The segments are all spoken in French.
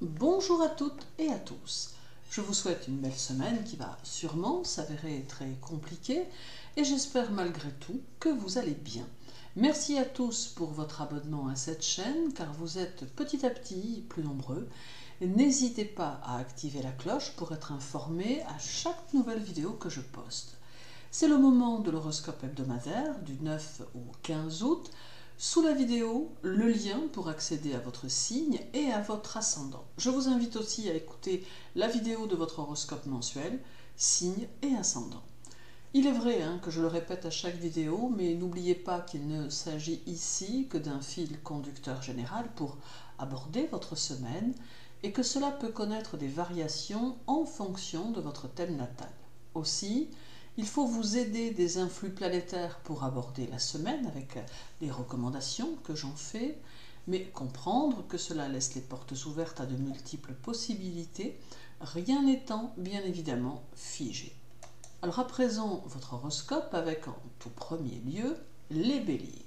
Bonjour à toutes et à tous. Je vous souhaite une belle semaine qui va sûrement s'avérer très compliquée et j'espère malgré tout que vous allez bien. Merci à tous pour votre abonnement à cette chaîne car vous êtes petit à petit plus nombreux. N'hésitez pas à activer la cloche pour être informé à chaque nouvelle vidéo que je poste. C'est le moment de l'horoscope hebdomadaire du 9 au 15 août. Sous la vidéo, le lien pour accéder à votre signe et à votre ascendant. Je vous invite aussi à écouter la vidéo de votre horoscope mensuel, signe et ascendant. Il est vrai que je le répète à chaque vidéo, mais n'oubliez pas qu'il ne s'agit ici que d'un fil conducteur général pour aborder votre semaine et que cela peut connaître des variations en fonction de votre thème natal. Aussi, il faut vous aider des influx planétaires pour aborder la semaine avec les recommandations que j'en fais, mais comprendre que cela laisse les portes ouvertes à de multiples possibilités, rien n'étant bien évidemment figé. Alors à présent, votre horoscope avec en tout premier lieu les béliers.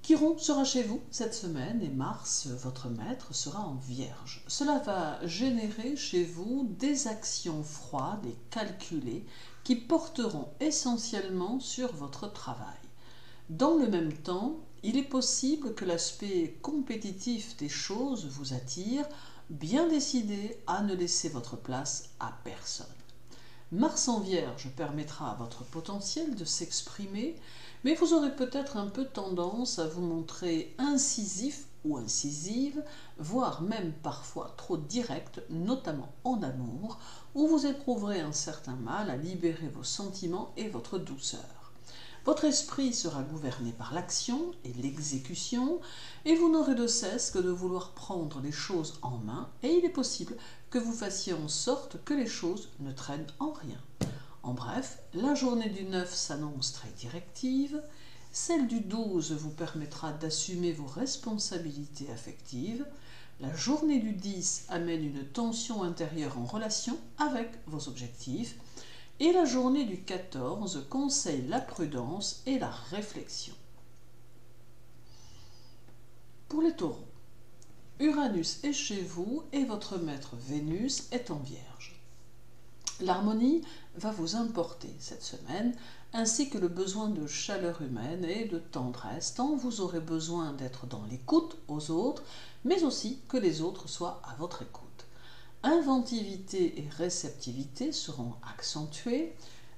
Chiron sera chez vous cette semaine et Mars, votre maître, sera en Vierge. Cela va générer chez vous des actions froides et calculées qui porteront essentiellement sur votre travail. Dans le même temps, il est possible que l'aspect compétitif des choses vous attire, bien décidé à ne laisser votre place à personne. Mars en Vierge permettra à votre potentiel de s'exprimer, mais vous aurez peut-être un peu tendance à vous montrer incisif ou incisive, voire même parfois trop direct, notamment en amour, où vous éprouverez un certain mal à libérer vos sentiments et votre douceur. Votre esprit sera gouverné par l'action et l'exécution, et vous n'aurez de cesse que de vouloir prendre les choses en main, et il est possible que vous fassiez en sorte que les choses ne traînent en rien. En bref, la journée du 9 s'annonce très directive, celle du 12 vous permettra d'assumer vos responsabilités affectives, la journée du 10 amène une tension intérieure en relation avec vos objectifs, et la journée du 14 conseille la prudence et la réflexion. Pour les taureaux, Uranus est chez vous et votre maître Vénus est en Vierge. L'harmonie va vous importer cette semaine, ainsi que le besoin de chaleur humaine et de tendresse, tant vous aurez besoin d'être dans l'écoute aux autres, mais aussi que les autres soient à votre écoute. Inventivité et réceptivité seront accentuées.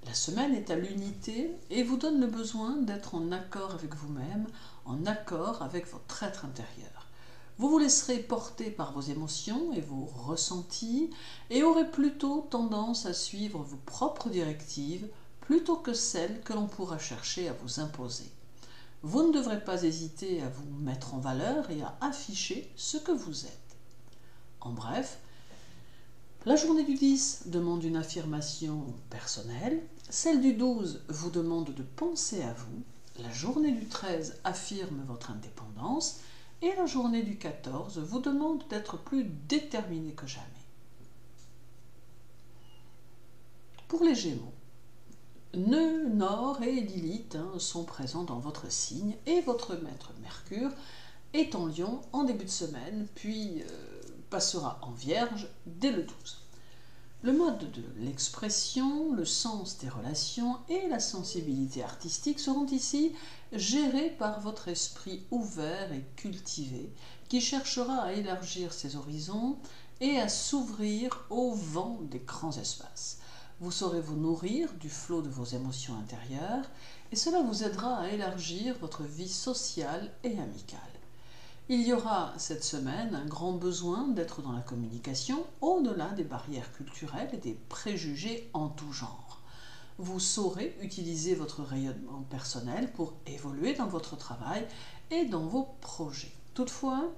La semaine est à l'unité et vous donne le besoin d'être en accord avec vous-même, en accord avec votre être intérieur. Vous vous laisserez porter par vos émotions et vos ressentis et aurez plutôt tendance à suivre vos propres directives plutôt que celles que l'on pourra chercher à vous imposer. Vous ne devrez pas hésiter à vous mettre en valeur et à afficher ce que vous êtes. En bref, la journée du 10 demande une affirmation personnelle, celle du 12 vous demande de penser à vous, la journée du 13 affirme votre indépendance et la journée du 14 vous demande d'être plus déterminé que jamais. Pour les Gémeaux, Nœud, Nord et Lilith sont présents dans votre signe et votre maître Mercure est en Lion en début de semaine, puis passera en Vierge dès le 12. Le mode de l'expression, le sens des relations et la sensibilité artistique seront ici gérés par votre esprit ouvert et cultivé qui cherchera à élargir ses horizons et à s'ouvrir au vent des grands espaces. Vous saurez vous nourrir du flot de vos émotions intérieures et cela vous aidera à élargir votre vie sociale et amicale. Il y aura cette semaine un grand besoin d'être dans la communication au-delà des barrières culturelles et des préjugés en tout genre. Vous saurez utiliser votre rayonnement personnel pour évoluer dans votre travail et dans vos projets. Toutefois,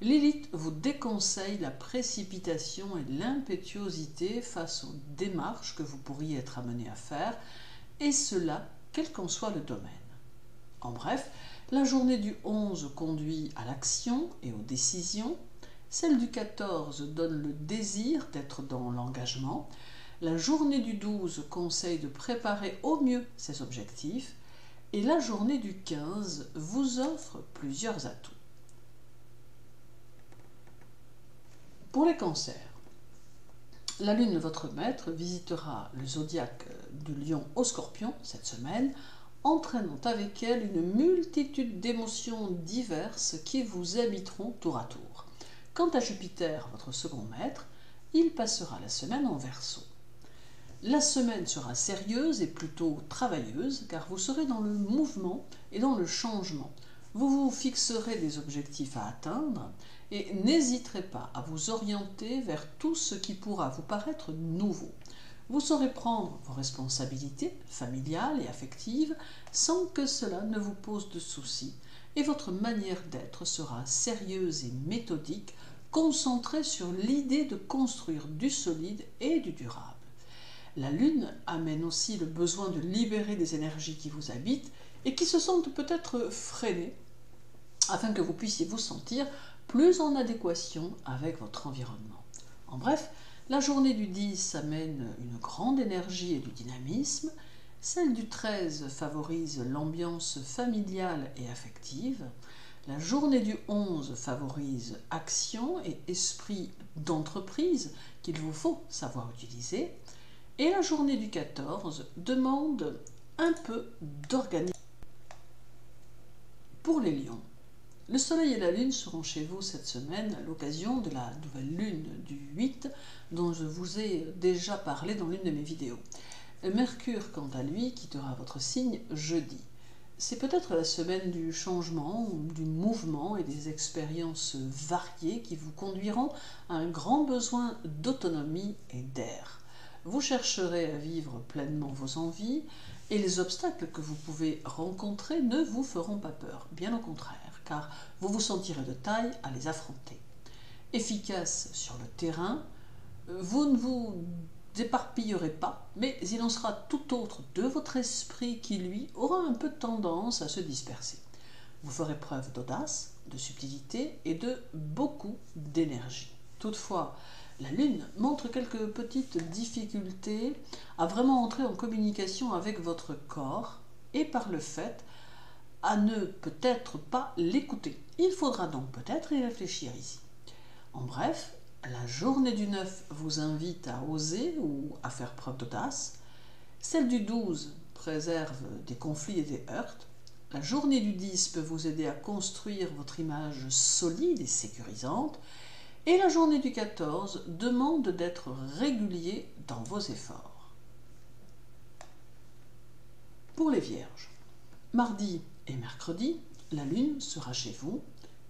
Lilith vous déconseille la précipitation et l'impétuosité face aux démarches que vous pourriez être amené à faire, et cela quel qu'en soit le domaine. En bref, la journée du 11 conduit à l'action et aux décisions, celle du 14 donne le désir d'être dans l'engagement, la journée du 12 conseille de préparer au mieux ses objectifs, et la journée du 15 vous offre plusieurs atouts. Pour les cancers, la Lune, votre maître, visitera le zodiaque du Lion au Scorpion cette semaine, entraînant avec elle une multitude d'émotions diverses qui vous habiteront tour à tour. Quant à Jupiter, votre second maître, il passera la semaine en Verseau. La semaine sera sérieuse et plutôt travailleuse car vous serez dans le mouvement et dans le changement. Vous vous fixerez des objectifs à atteindre et n'hésiterez pas à vous orienter vers tout ce qui pourra vous paraître nouveau. Vous saurez prendre vos responsabilités familiales et affectives sans que cela ne vous pose de soucis et votre manière d'être sera sérieuse et méthodique, concentrée sur l'idée de construire du solide et du durable. La Lune amène aussi le besoin de libérer des énergies qui vous habitent et qui se sentent peut-être freinées afin que vous puissiez vous sentir plus en adéquation avec votre environnement. En bref, la journée du 10 amène une grande énergie et du dynamisme, celle du 13 favorise l'ambiance familiale et affective, la journée du 11 favorise action et esprit d'entreprise qu'il vous faut savoir utiliser, et la journée du 14 demande un peu d'organisation. Pour les lions, le soleil et la lune seront chez vous cette semaine à l'occasion de la nouvelle lune du 8 dont je vous ai déjà parlé dans l'une de mes vidéos. Mercure, quant à lui, quittera votre signe jeudi. C'est peut-être la semaine du changement, du mouvement et des expériences variées qui vous conduiront à un grand besoin d'autonomie et d'air. Vous chercherez à vivre pleinement vos envies et les obstacles que vous pouvez rencontrer ne vous feront pas peur, bien au contraire, car vous vous sentirez de taille à les affronter. Efficace sur le terrain, vous ne vous éparpillerez pas, mais il en sera tout autre de votre esprit qui, lui, aura un peu tendance à se disperser. Vous ferez preuve d'audace, de subtilité et de beaucoup d'énergie. Toutefois, la Lune montre quelques petites difficultés à vraiment entrer en communication avec votre corps et par le fait à ne peut-être pas l'écouter. Il faudra donc peut-être y réfléchir ici. En bref, la journée du 9 vous invite à oser ou à faire preuve d'audace. Celle du 12 préserve des conflits et des heurts. La journée du 10 peut vous aider à construire votre image solide et sécurisante. Et la journée du 14 demande d'être régulier dans vos efforts. Pour les vierges, mardi et mercredi, la lune sera chez vous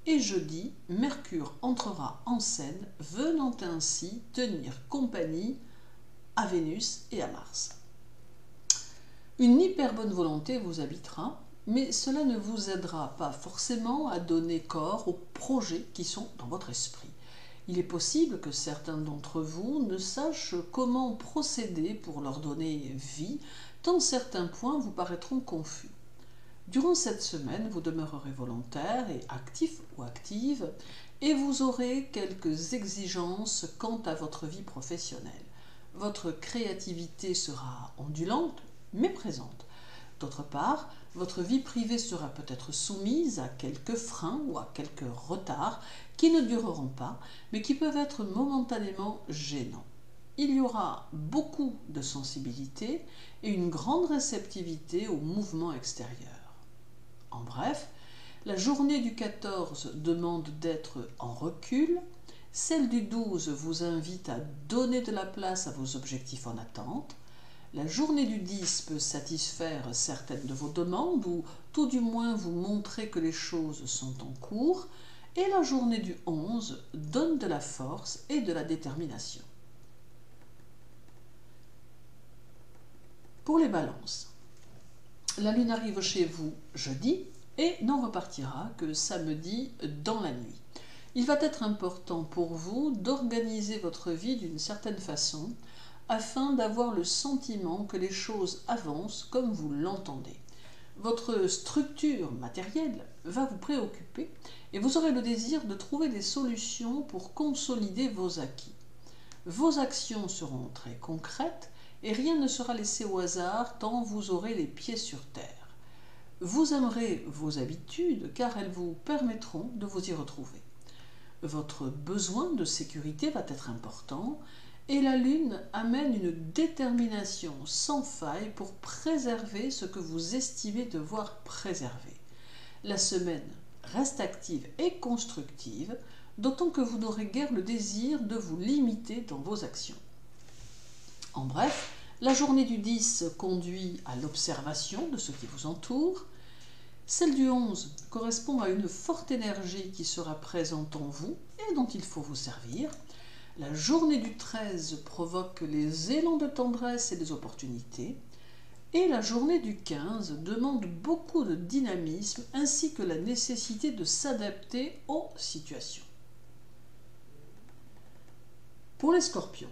et jeudi, Mercure entrera en scène, venant ainsi tenir compagnie à Vénus et à Mars. Une hyper bonne volonté vous habitera, mais cela ne vous aidera pas forcément à donner corps aux projets qui sont dans votre esprit. Il est possible que certains d'entre vous ne sachent comment procéder pour leur donner vie, tant certains points vous paraîtront confus. Durant cette semaine, vous demeurerez volontaire et actif ou active, et vous aurez quelques exigences quant à votre vie professionnelle. Votre créativité sera ondulante, mais présente. D'autre part, votre vie privée sera peut-être soumise à quelques freins ou à quelques retards qui ne dureront pas, mais qui peuvent être momentanément gênants. Il y aura beaucoup de sensibilité et une grande réceptivité aux mouvements extérieurs. En bref, la journée du 14 demande d'être en recul, celle du 12 vous invite à donner de la place à vos objectifs en attente, la journée du 10 peut satisfaire certaines de vos demandes ou tout du moins vous montrer que les choses sont en cours, et la journée du 11 donne de la force et de la détermination. Pour les balances, la lune arrive chez vous jeudi et n'en repartira que samedi dans la nuit. Il va être important pour vous d'organiser votre vie d'une certaine façon afin d'avoir le sentiment que les choses avancent comme vous l'entendez. Votre structure matérielle va vous préoccuper et vous aurez le désir de trouver des solutions pour consolider vos acquis. Vos actions seront très concrètes et rien ne sera laissé au hasard tant vous aurez les pieds sur terre. Vous aimerez vos habitudes car elles vous permettront de vous y retrouver. Votre besoin de sécurité va être important et la Lune amène une détermination sans faille pour préserver ce que vous estimez devoir préserver. La semaine reste active et constructive, d'autant que vous n'aurez guère le désir de vous limiter dans vos actions. En bref, la journée du 10 conduit à l'observation de ce qui vous entoure. Celle du 11 correspond à une forte énergie qui sera présente en vous et dont il faut vous servir. La journée du 13 provoque les élans de tendresse et des opportunités. Et la journée du 15 demande beaucoup de dynamisme ainsi que la nécessité de s'adapter aux situations. Pour les scorpions,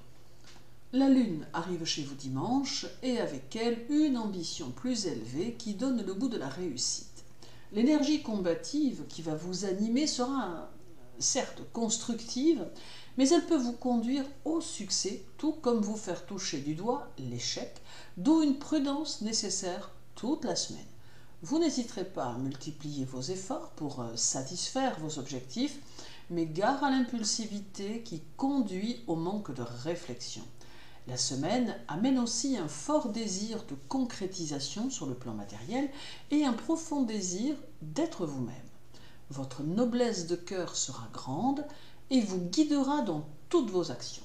la Lune arrive chez vous dimanche et avec elle une ambition plus élevée qui donne le goût de la réussite. L'énergie combative qui va vous animer sera certes constructive, mais elle peut vous conduire au succès, tout comme vous faire toucher du doigt l'échec, d'où une prudence nécessaire toute la semaine. Vous n'hésiterez pas à multiplier vos efforts pour satisfaire vos objectifs, mais gare à l'impulsivité qui conduit au manque de réflexion. La semaine amène aussi un fort désir de concrétisation sur le plan matériel et un profond désir d'être vous-même. Votre noblesse de cœur sera grande et vous guidera dans toutes vos actions.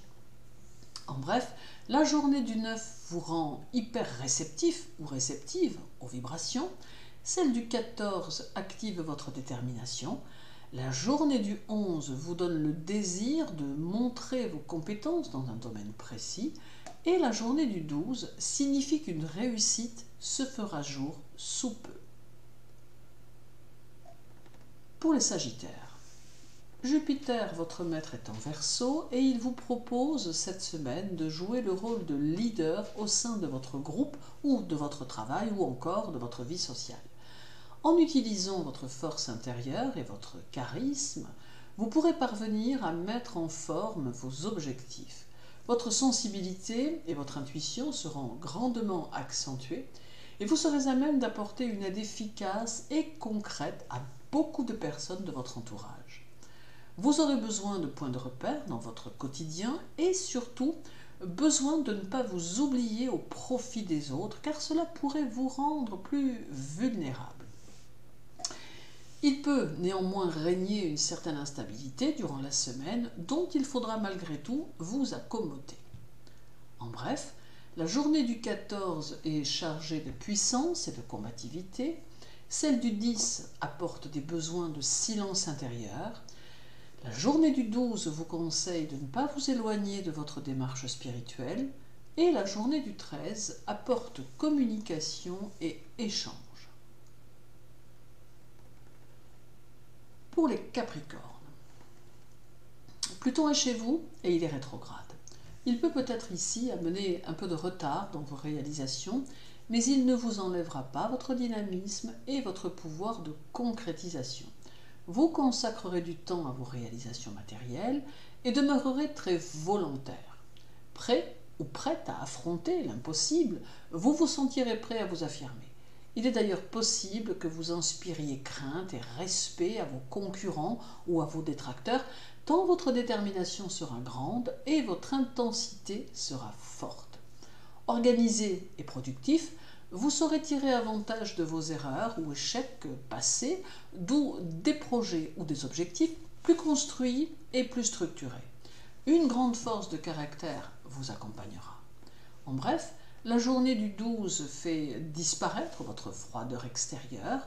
En bref, la journée du 9 vous rend hyper réceptif ou réceptive aux vibrations. Celle du 14 active votre détermination. La journée du 11 vous donne le désir de montrer vos compétences dans un domaine précis. Et la journée du 12 signifie qu'une réussite se fera jour sous peu. Pour les Sagittaires, Jupiter, votre maître, est en Verseau et il vous propose cette semaine de jouer le rôle de leader au sein de votre groupe ou de votre travail ou encore de votre vie sociale. En utilisant votre force intérieure et votre charisme, vous pourrez parvenir à mettre en forme vos objectifs. Votre sensibilité et votre intuition seront grandement accentuées et vous serez à même d'apporter une aide efficace et concrète à beaucoup de personnes de votre entourage. Vous aurez besoin de points de repère dans votre quotidien et surtout besoin de ne pas vous oublier au profit des autres car cela pourrait vous rendre plus vulnérable. Il peut néanmoins régner une certaine instabilité durant la semaine dont il faudra malgré tout vous accommoder. En bref, la journée du 14 est chargée de puissance et de combativité. Celle du 10 apporte des besoins de silence intérieur. La journée du 12 vous conseille de ne pas vous éloigner de votre démarche spirituelle. Et la journée du 13 apporte communication et échange. Pour les Capricornes, Pluton est chez vous et il est rétrograde. Il peut peut-être ici amener un peu de retard dans vos réalisations, mais il ne vous enlèvera pas votre dynamisme et votre pouvoir de concrétisation. Vous consacrerez du temps à vos réalisations matérielles et demeurerez très volontaire. Prêt ou prête à affronter l'impossible, vous vous sentirez prêt à vous affirmer. Il est d'ailleurs possible que vous inspiriez crainte et respect à vos concurrents ou à vos détracteurs, tant votre détermination sera grande et votre intensité sera forte. Organisé et productif, vous saurez tirer avantage de vos erreurs ou échecs passés, d'où des projets ou des objectifs plus construits et plus structurés. Une grande force de caractère vous accompagnera. En bref, la journée du 12 fait disparaître votre froideur extérieure.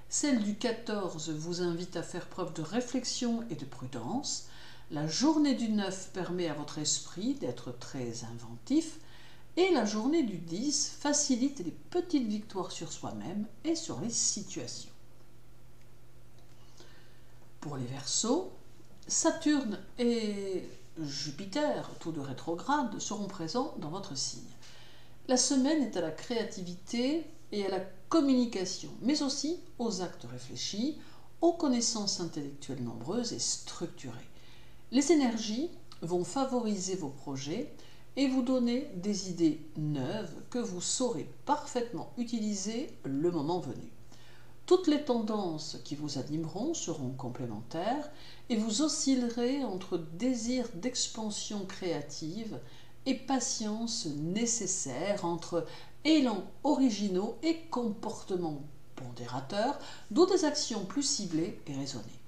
Celle du 14 vous invite à faire preuve de réflexion et de prudence. La journée du 9 permet à votre esprit d'être très inventif. Et la journée du 10 facilite les petites victoires sur soi-même et sur les situations. Pour les Verseaux, Saturne et Jupiter, tous deux rétrogrades, seront présents dans votre signe. La semaine est à la créativité et à la communication, mais aussi aux actes réfléchis, aux connaissances intellectuelles nombreuses et structurées. Les énergies vont favoriser vos projets et vous donner des idées neuves que vous saurez parfaitement utiliser le moment venu. Toutes les tendances qui vous animeront seront complémentaires et vous oscillerez entre désir d'expansion créative et patience nécessaire, entre élans originaux et comportements pondérateurs, d'où des actions plus ciblées et raisonnées.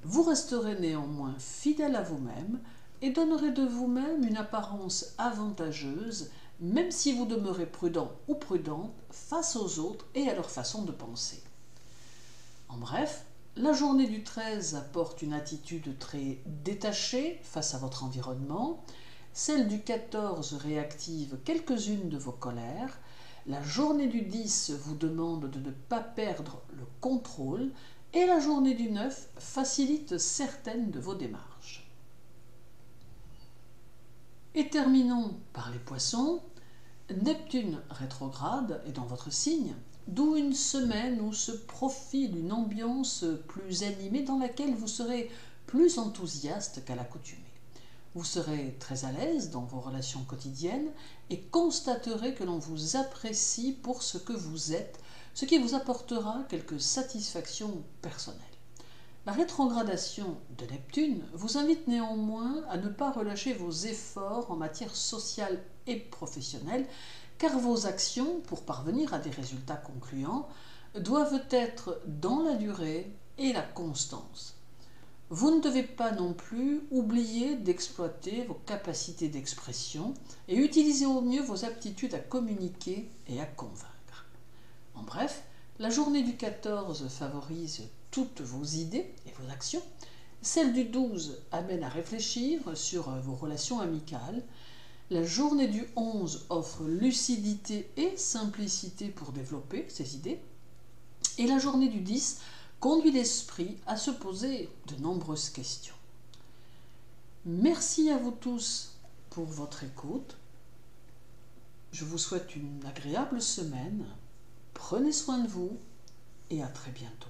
Vous resterez néanmoins fidèle à vous-même et donnerez de vous-même une apparence avantageuse, même si vous demeurez prudent ou prudente face aux autres et à leur façon de penser. En bref, la journée du 13 apporte une attitude très détachée face à votre environnement, celle du 14 réactive quelques-unes de vos colères, la journée du 10 vous demande de ne pas perdre le contrôle et la journée du 9 facilite certaines de vos démarches. Et terminons par les poissons. Neptune rétrograde est dans votre signe, d'où une semaine où se profile une ambiance plus animée dans laquelle vous serez plus enthousiaste qu'à l'accoutumée. Vous serez très à l'aise dans vos relations quotidiennes et constaterez que l'on vous apprécie pour ce que vous êtes, ce qui vous apportera quelques satisfactions personnelles. La rétrogradation de Neptune vous invite néanmoins à ne pas relâcher vos efforts en matière sociale et professionnelle, car vos actions, pour parvenir à des résultats concluants, doivent être dans la durée et la constance. Vous ne devez pas non plus oublier d'exploiter vos capacités d'expression et utiliser au mieux vos aptitudes à communiquer et à convaincre. En bref, la journée du 14 favorise toutes vos idées et vos actions. Celle du 12 amène à réfléchir sur vos relations amicales. La journée du 11 offre lucidité et simplicité pour développer ces idées. Et la journée du 10 conduit l'esprit à se poser de nombreuses questions. Merci à vous tous pour votre écoute. Je vous souhaite une agréable semaine. Prenez soin de vous et à très bientôt.